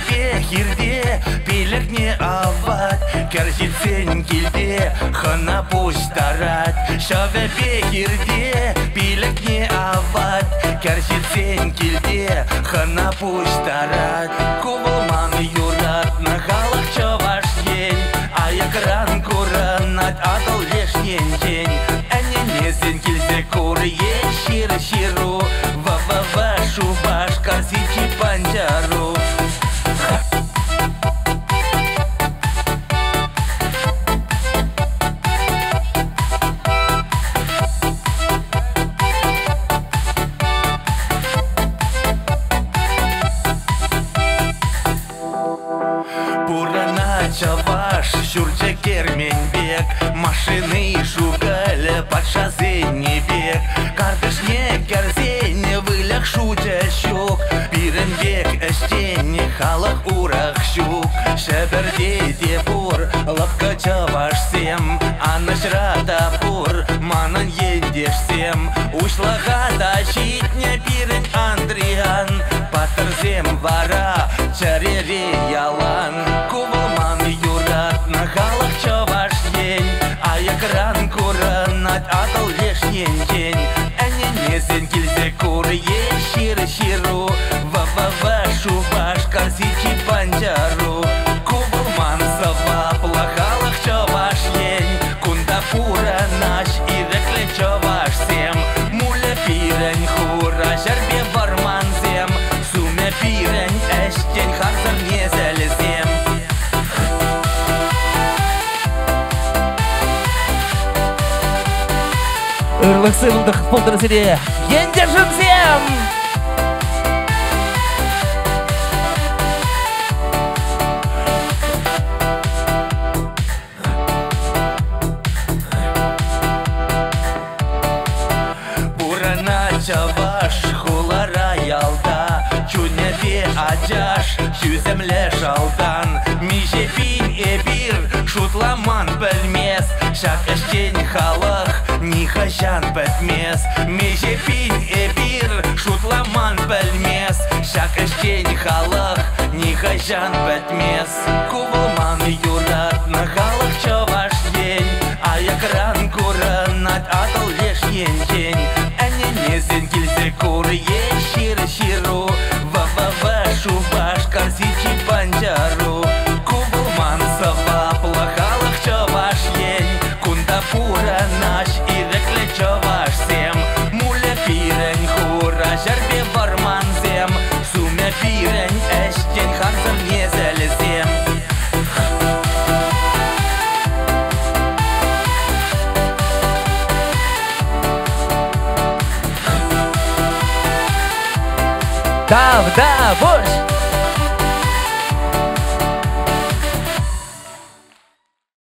бехирде пилек не ават, керзитсен килде хана пусть тарат. Шаве бехирде пилек не ават, керзитсен килде хана пусть тарат. Кувалман юрат на халах чаваш ень, а якран куранат атал лешнен день. Әне несен килзе кур ешир ширу, ва-ва-ва шубаш карсичи панджару. Чаваш, шурча керменбек, машины шугаля под шазыне бег. Кардышне керзене вылях шутя щук, пиренбек эштене халах урах щук. Шеберде депур, лапка чаваш сем, а нашрата пур, манан едеш сем. Ушлага тащитне пирен Андриан, патерзем вара, чарере ялан. На халах чаваш день, а якран куранат атал лешнен день. Әне несен килзе кур ешир ширу, ва-ва-ва шубаш карсичи панджару. Кубалман сава плахалах чаваш день, кунда пура наш и рекле чаваш сем. Муля пирень хура, жарбе варман зем, суме пирень эштень харзар не залезем. Ырлық сыйлық болдыр сире. Ендержін сем! Бурана чаваш, хулара ялда, чунепе аджаш, сюземле шалдан. Миже пин эбир, шутламан пельмес, шак эштень халах, нихажан петмес. Миже пин эбир, шутламан пельмес, шак эштень халах, нихажан петмес. Кувалман юрат на халах чаваш день, а якран куранат атал лешнен день. Әне несен килзе кур ешир ширу, ва-ва-ва шубаш карсичи панджару. Кувалман сава плахалах чаваш день, кунда пура наш и рекле чаваш сем. Муля пирень хура, жарбе варман зем, суме пирень эштень харзар не залезем. Да, борщ!